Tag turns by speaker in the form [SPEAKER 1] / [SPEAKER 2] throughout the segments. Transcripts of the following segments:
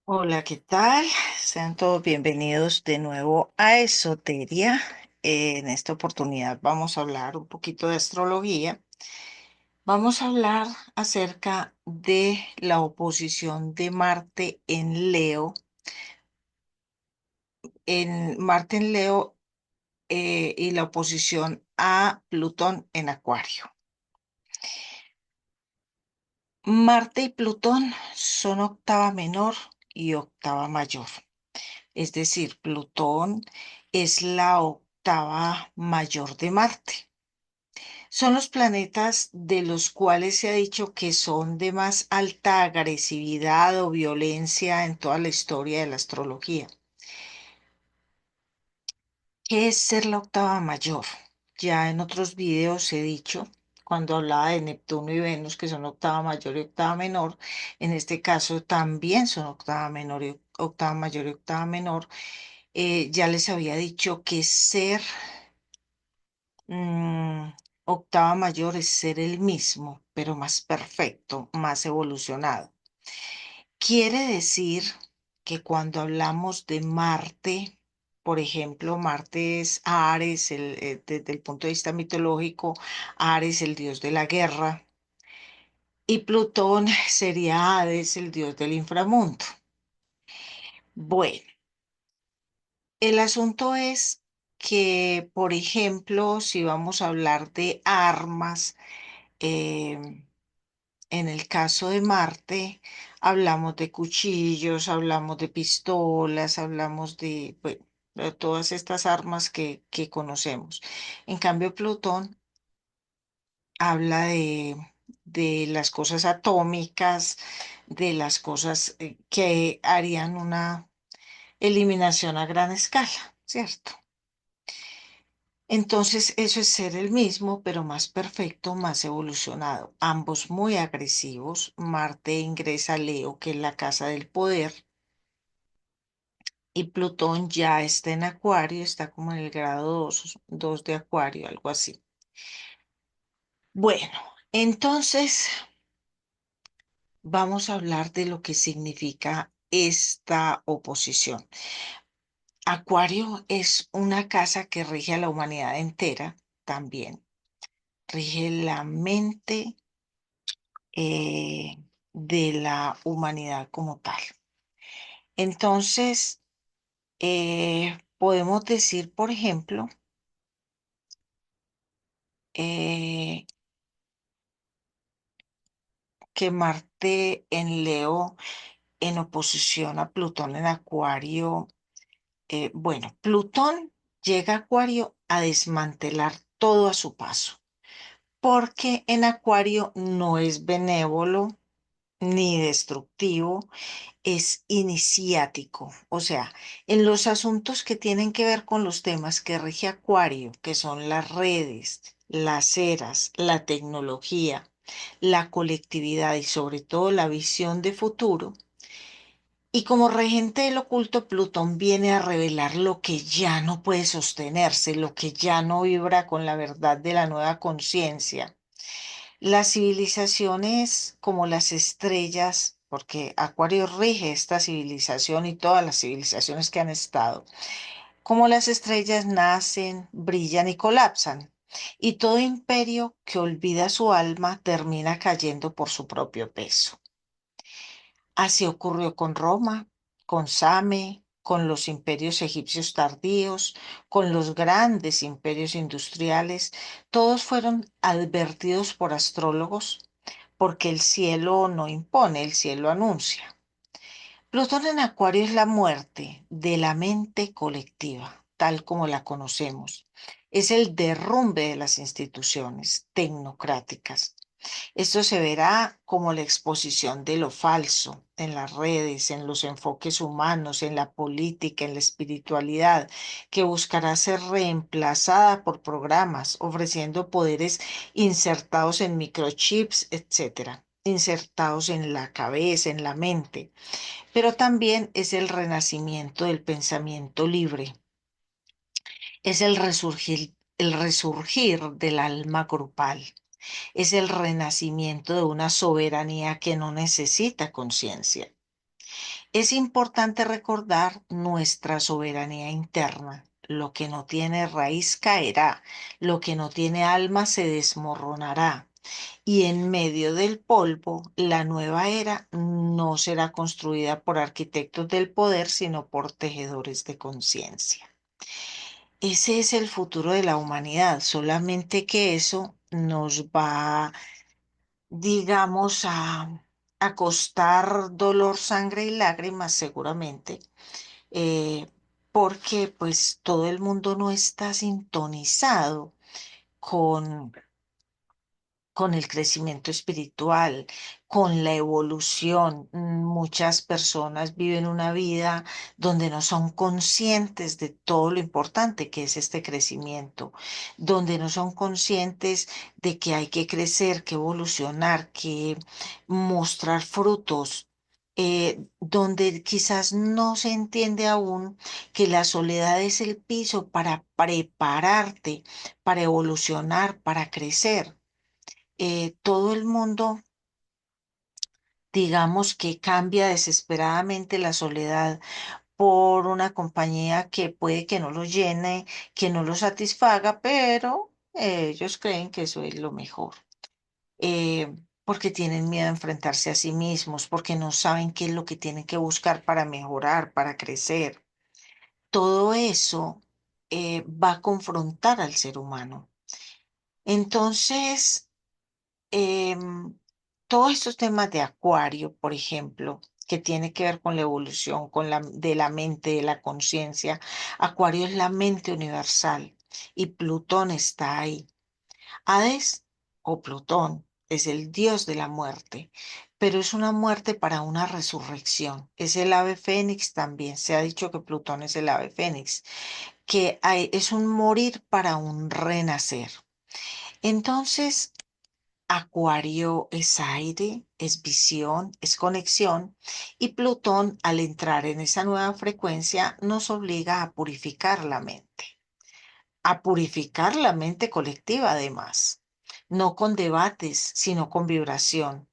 [SPEAKER 1] Hola, ¿qué tal? Sean todos bienvenidos de nuevo a Esoteria. En esta oportunidad vamos a hablar un poquito de astrología. Vamos a hablar acerca de la oposición de Marte en Leo, y la oposición a Plutón en Acuario. Marte y Plutón son octava menor y octava mayor. Es decir, Plutón es la octava mayor de Marte. Son los planetas de los cuales se ha dicho que son de más alta agresividad o violencia en toda la historia de la astrología. ¿Qué es ser la octava mayor? Ya en otros videos he dicho, cuando hablaba de Neptuno y Venus, que son octava mayor y octava menor, en este caso también son octava menor y octava mayor y octava menor. Ya les había dicho que ser mm, octava mayor es ser el mismo, pero más perfecto, más evolucionado. Quiere decir que cuando hablamos de Marte, por ejemplo, Marte es Ares, desde el punto de vista mitológico, Ares, el dios de la guerra, y Plutón sería Hades, el dios del inframundo. Bueno, el asunto es que, por ejemplo, si vamos a hablar de armas, em, en el caso de Marte, hablamos de cuchillos, hablamos de pistolas, hablamos de, bueno, de todas estas armas que conocemos. En cambio, Plutón habla de las cosas atómicas, de las cosas que harían una eliminación a gran escala, ¿cierto? Entonces, eso es ser el mismo, pero más perfecto, más evolucionado. Ambos muy agresivos. Marte ingresa a Leo, que es la casa del poder, y Plutón ya está en Acuario, está como en el grado 2 de Acuario, algo así. Bueno, entonces vamos a hablar de lo que significa esta oposición. Acuario es una casa que rige a la humanidad entera también. Rige la mente de la humanidad como tal. Entonces, podemos decir, por ejemplo, eh, que Marte en Leo en oposición a Plutón en Acuario, bueno, Plutón llega a Acuario a desmantelar todo a su paso, porque en Acuario no es benévolo ni destructivo, es iniciático, o sea, en los asuntos que tienen que ver con los temas que rige Acuario, que son las redes, las eras, la tecnología, la colectividad y sobre todo la visión de futuro. Y como regente del oculto, Plutón viene a revelar lo que ya no puede sostenerse, lo que ya no vibra con la verdad de la nueva conciencia. Las civilizaciones como las estrellas, porque Acuario rige esta civilización y todas las civilizaciones que han estado, como las estrellas nacen, brillan y colapsan. Y todo imperio que olvida su alma termina cayendo por su propio peso. Así ocurrió con Roma, con Same, con los imperios egipcios tardíos, con los grandes imperios industriales. Todos fueron advertidos por astrólogos porque el cielo no impone, el cielo anuncia. Plutón en Acuario es la muerte de la mente colectiva, tal como la conocemos. Es el derrumbe de las instituciones tecnocráticas. Esto se verá como la exposición de lo falso en las redes, en los enfoques humanos, en la política, en la espiritualidad, que buscará ser reemplazada por programas ofreciendo poderes insertados en microchips, etcétera, insertados en la cabeza, en la mente. Pero también es el renacimiento del pensamiento libre, es el resurgir del alma grupal, es el renacimiento de una soberanía que no necesita conciencia. Es importante recordar nuestra soberanía interna. Lo que no tiene raíz caerá, lo que no tiene alma se desmoronará. Y en medio del polvo, la nueva era no será construida por arquitectos del poder, sino por tejedores de conciencia. Ese es el futuro de la humanidad, solamente que eso nos va, digamos, a costar dolor, sangre y lágrimas seguramente, eh, porque pues todo el mundo no está sintonizado con el crecimiento espiritual, con la evolución. Muchas personas viven una vida donde no son conscientes de todo lo importante que es este crecimiento, donde no son conscientes de que hay que crecer, que evolucionar, que mostrar frutos. Donde quizás no se entiende aún que la soledad es el piso para prepararte, para evolucionar, para crecer. Todo el mundo, digamos que cambia desesperadamente la soledad por una compañía que puede que no lo llene, que no lo satisfaga, pero ellos creen que eso es lo mejor. Porque tienen miedo a enfrentarse a sí mismos, porque no saben qué es lo que tienen que buscar para mejorar, para crecer. Todo eso va a confrontar al ser humano. Entonces, em, todos estos temas de Acuario, por ejemplo, que tiene que ver con la evolución, con de la mente, de la conciencia. Acuario es la mente universal y Plutón está ahí. Hades o Plutón es el dios de la muerte, pero es una muerte para una resurrección. Es el ave fénix también. Se ha dicho que Plutón es el ave fénix, que es un morir para un renacer. Entonces, Acuario es aire, es visión, es conexión y Plutón al entrar en esa nueva frecuencia nos obliga a purificar la mente colectiva además, no con debates, sino con vibración,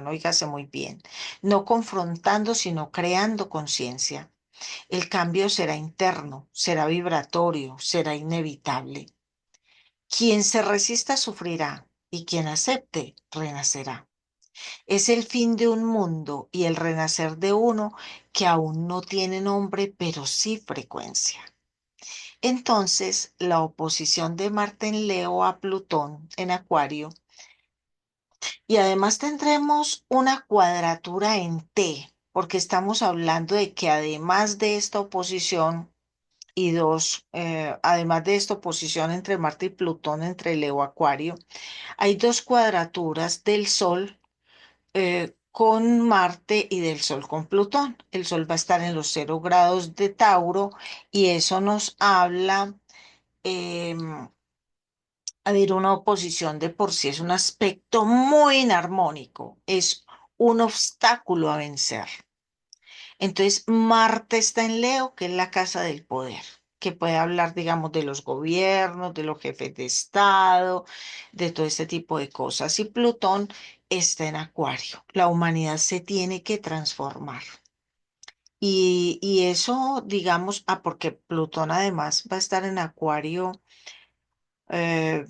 [SPEAKER 1] óigase muy bien, no confrontando, sino creando conciencia. El cambio será interno, será vibratorio, será inevitable. Quien se resista sufrirá y quien acepte renacerá. Es el fin de un mundo y el renacer de uno que aún no tiene nombre, pero sí frecuencia. Entonces, la oposición de Marte en Leo a Plutón en Acuario, y además tendremos una cuadratura en T, porque estamos hablando de que además de esta oposición además de esta oposición entre Marte y Plutón, entre Leo y Acuario, hay dos cuadraturas del Sol con Marte y del Sol con Plutón. El Sol va a estar en los 0 grados de Tauro y eso nos habla, em, a ver, una oposición de por sí es un aspecto muy inarmónico, es un obstáculo a vencer. Entonces, Marte está en Leo, que es la casa del poder, que puede hablar, digamos, de los gobiernos, de los jefes de Estado, de todo este tipo de cosas. Y Plutón está en Acuario. La humanidad se tiene que transformar. Y eso, digamos, porque Plutón además va a estar en Acuario eh,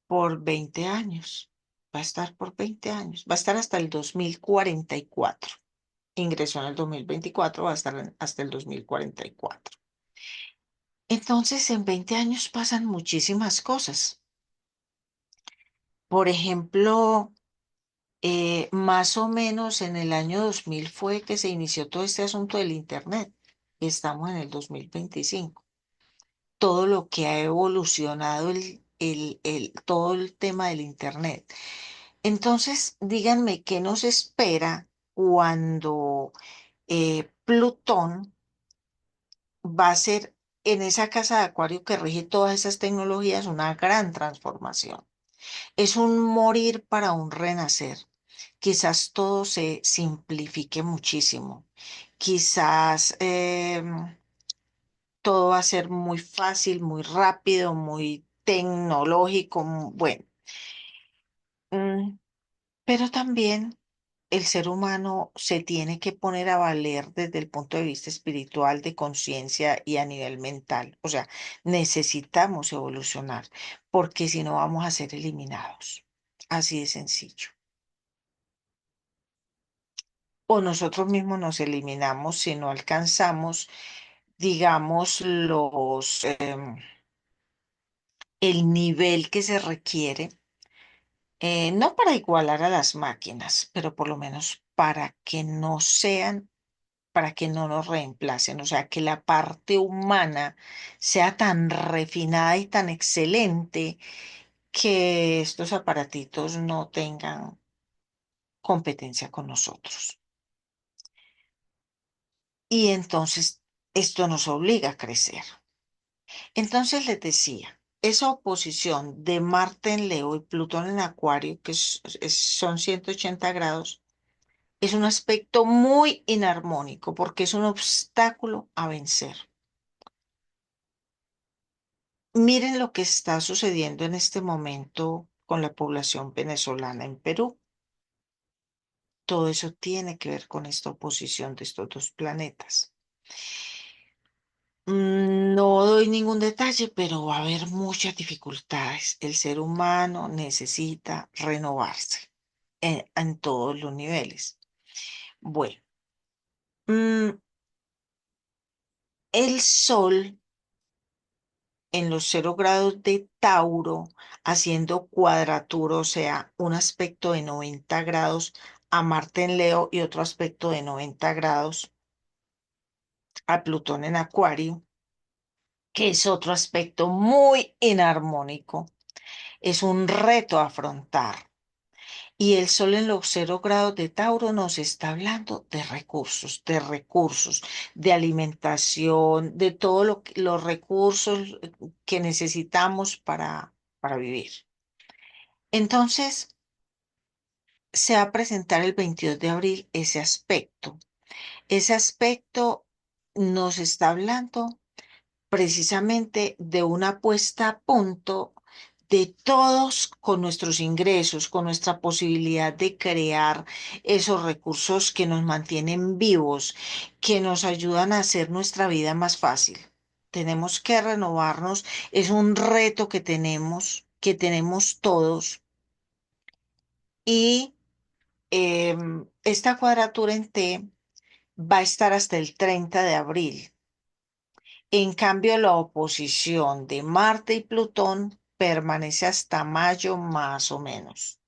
[SPEAKER 1] por 20 años. Va a estar por 20 años. Va a estar hasta el 2044. Ingresó en el 2024, va a estar hasta el 2044. Entonces, en 20 años pasan muchísimas cosas. Por ejemplo, más o menos en el año 2000 fue que se inició todo este asunto del Internet. Estamos en el 2025. Todo lo que ha evolucionado todo el tema del Internet. Entonces, díganme, ¿qué nos espera cuando Plutón va a ser en esa casa de Acuario que rige todas esas tecnologías una gran transformación? Es un morir para un renacer. Quizás todo se simplifique muchísimo. Quizás todo va a ser muy fácil, muy rápido, muy tecnológico. Bueno, mm, pero también el ser humano se tiene que poner a valer desde el punto de vista espiritual, de conciencia y a nivel mental. O sea, necesitamos evolucionar porque si no vamos a ser eliminados. Así de sencillo. O nosotros mismos nos eliminamos si no alcanzamos, digamos, el nivel que se requiere, no para igualar a las máquinas, pero por lo menos para que no sean, para que no nos reemplacen, o sea, que la parte humana sea tan refinada y tan excelente que estos aparatitos no tengan competencia con nosotros. Y entonces esto nos obliga a crecer. Entonces les decía, esa oposición de Marte en Leo y Plutón en Acuario, que son 180 grados, es un aspecto muy inarmónico porque es un obstáculo a vencer. Miren lo que está sucediendo en este momento con la población venezolana en Perú. Todo eso tiene que ver con esta oposición de estos dos planetas. No doy ningún detalle, pero va a haber muchas dificultades. El ser humano necesita renovarse en todos los niveles. Bueno, mm, el Sol en los 0 grados de Tauro, haciendo cuadratura, o sea, un aspecto de 90 grados a Marte en Leo y otro aspecto de 90 grados a Plutón en Acuario, que es otro aspecto muy inarmónico. Es un reto a afrontar. Y el Sol en los 0 grados de Tauro nos está hablando de alimentación, de todos los recursos que necesitamos para vivir. Entonces, se va a presentar el 22 de abril ese aspecto. Ese aspecto nos está hablando precisamente de una puesta a punto de todos con nuestros ingresos, con nuestra posibilidad de crear esos recursos que nos mantienen vivos, que nos ayudan a hacer nuestra vida más fácil. Tenemos que renovarnos, es un reto que tenemos todos y esta cuadratura en T va a estar hasta el 30 de abril. En cambio, la oposición de Marte y Plutón permanece hasta mayo más o menos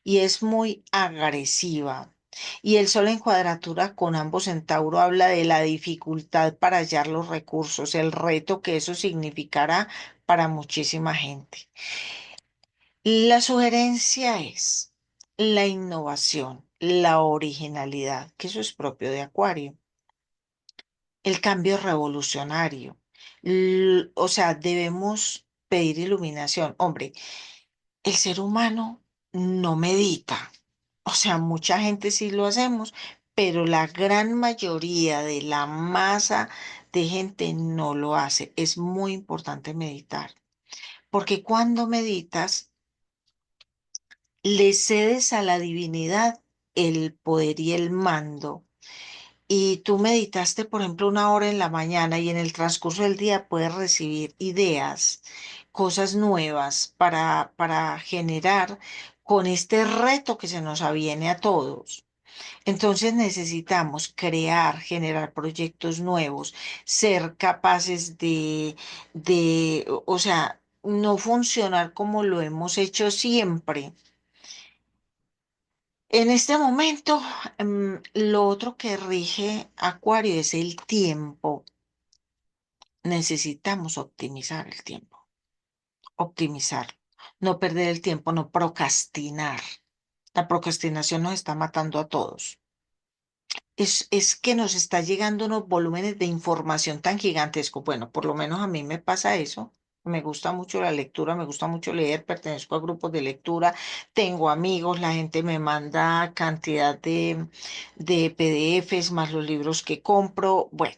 [SPEAKER 1] y es muy agresiva. Y el Sol en cuadratura con ambos en Tauro habla de la dificultad para hallar los recursos, el reto que eso significará para muchísima gente. La sugerencia es la innovación, la originalidad, que eso es propio de Acuario, el cambio revolucionario. O sea, debemos pedir iluminación. Hombre, el ser humano no medita. O sea, mucha gente sí lo hacemos, pero la gran mayoría de la masa de gente no lo hace. Es muy importante meditar, porque cuando meditas, le cedes a la divinidad el poder y el mando y tú meditaste, por ejemplo, 1 hora en la mañana y en el transcurso del día puedes recibir ideas, cosas nuevas para generar con este reto que se nos aviene a todos. Entonces necesitamos crear, generar proyectos nuevos, ser capaces o sea, no funcionar como lo hemos hecho siempre. En este momento, lo otro que rige Acuario es el tiempo. Necesitamos optimizar el tiempo, optimizarlo, no perder el tiempo, no procrastinar. La procrastinación nos está matando a todos. Es que nos está llegando unos volúmenes de información tan gigantescos. Bueno, por lo menos a mí me pasa eso. Me gusta mucho la lectura, me gusta mucho leer, pertenezco a grupos de lectura, tengo amigos, la gente me manda cantidad de PDFs más los libros que compro. Bueno,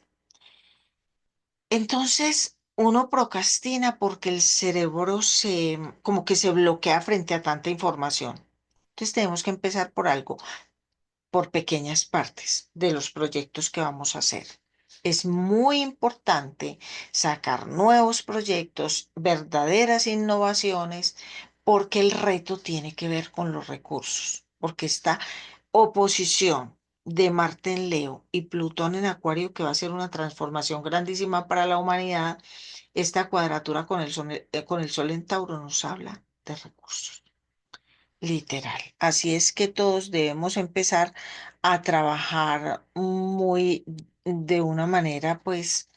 [SPEAKER 1] entonces uno procrastina porque el cerebro como que se bloquea frente a tanta información. Entonces tenemos que empezar por algo. por pequeñas partes de los proyectos que vamos a hacer. Es muy importante sacar nuevos proyectos, verdaderas innovaciones, porque el reto tiene que ver con los recursos, porque esta oposición de Marte en Leo y Plutón en Acuario, que va a ser una transformación grandísima para la humanidad, esta cuadratura con el Sol en Tauro nos habla de recursos. Literal. Así es que todos debemos empezar a trabajar muy de una manera pues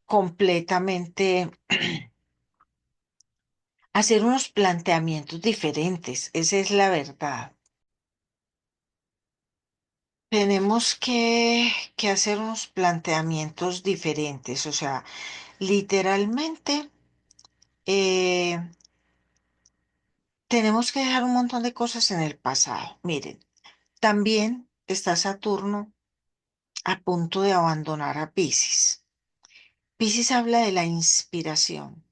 [SPEAKER 1] completamente, hacer unos planteamientos diferentes. Esa es la verdad. Tenemos que hacer unos planteamientos diferentes. O sea, literalmente eh, tenemos que dejar un montón de cosas en el pasado. Miren, también está Saturno a punto de abandonar a Piscis. Piscis habla de la inspiración,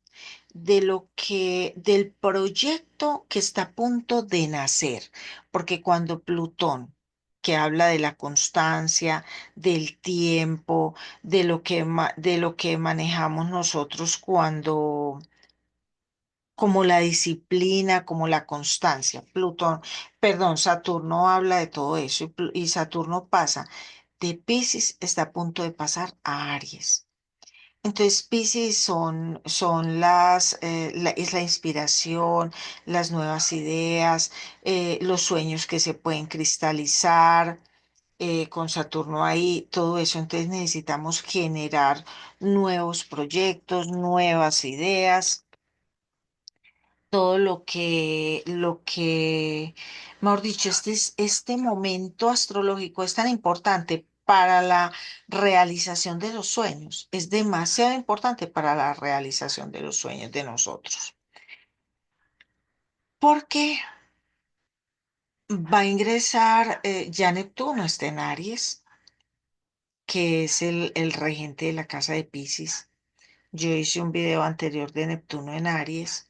[SPEAKER 1] del proyecto que está a punto de nacer, porque cuando Plutón, que habla de la constancia, del tiempo, de lo que manejamos nosotros cuando, como la disciplina, como la constancia. Saturno habla de todo eso y Saturno pasa de Piscis, está a punto de pasar a Aries. Entonces, Piscis es la inspiración, las nuevas ideas, los sueños que se pueden cristalizar, con Saturno ahí, todo eso. Entonces necesitamos generar nuevos proyectos, nuevas ideas, todo mejor dicho, este momento astrológico es tan importante para la realización de los sueños, es demasiado importante para la realización de los sueños de nosotros, porque va a ingresar ya Neptuno, está en Aries, que es el regente de la casa de Piscis. Yo hice un video anterior de Neptuno en Aries.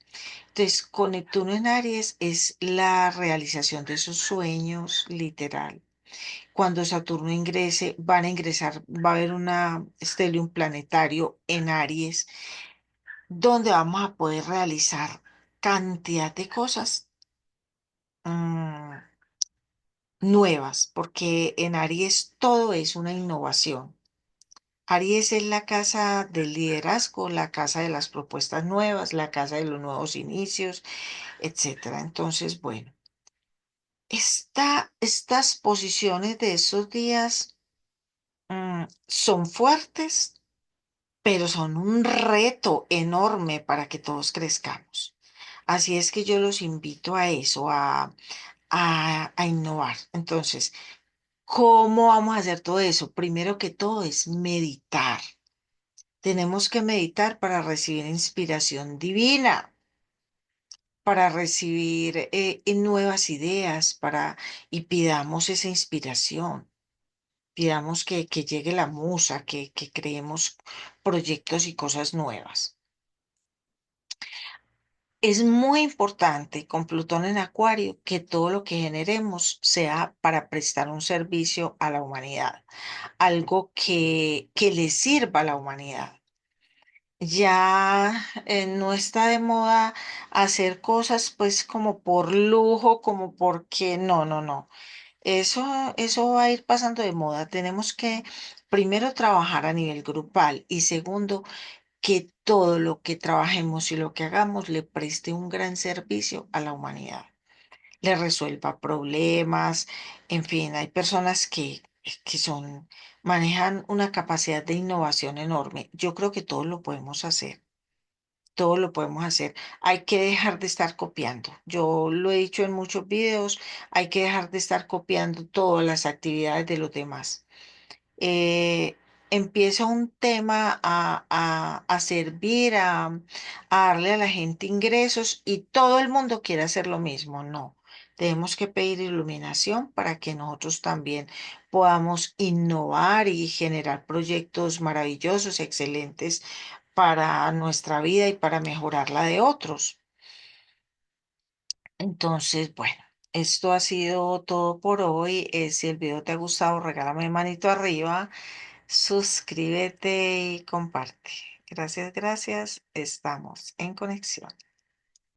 [SPEAKER 1] Entonces, con Neptuno en Aries es la realización de esos sueños, literal. Cuando Saturno ingrese, van a ingresar, va a haber una un planetario en Aries, donde vamos a poder realizar cantidad de cosas mm, nuevas, porque en Aries todo es una innovación. Aries es la casa del liderazgo, la casa de las propuestas nuevas, la casa de los nuevos inicios, etcétera. Entonces, bueno. Estas posiciones de esos días son fuertes, pero son un reto enorme para que todos crezcamos. Así es que yo los invito a eso, a innovar. Entonces, ¿cómo vamos a hacer todo eso? Primero que todo es meditar. Tenemos que meditar para recibir inspiración divina, para recibir nuevas ideas, y pidamos esa inspiración. Pidamos que llegue la musa, que creemos proyectos y cosas nuevas. Es muy importante con Plutón en Acuario que todo lo que generemos sea para prestar un servicio a la humanidad, algo que le sirva a la humanidad. Ya no está de moda hacer cosas pues como por lujo, como porque no, no, no. Eso va a ir pasando de moda. Tenemos que primero trabajar a nivel grupal y segundo, que todo lo que trabajemos y lo que hagamos le preste un gran servicio a la humanidad, le resuelva problemas, en fin, hay personas que manejan una capacidad de innovación enorme. Yo creo que todos lo podemos hacer. Todo lo podemos hacer. Hay que dejar de estar copiando. Yo lo he dicho en muchos videos, hay que dejar de estar copiando todas las actividades de los demás. eh, Empieza un tema a servir, a darle a la gente ingresos y todo el mundo quiere hacer lo mismo. No, tenemos que pedir iluminación para que nosotros también podamos innovar y generar proyectos maravillosos, excelentes para nuestra vida y para mejorar la de otros. Entonces, bueno. Esto ha sido todo por hoy. Si el video te ha gustado, regálame manito arriba, suscríbete y comparte. Gracias, gracias. Estamos en conexión.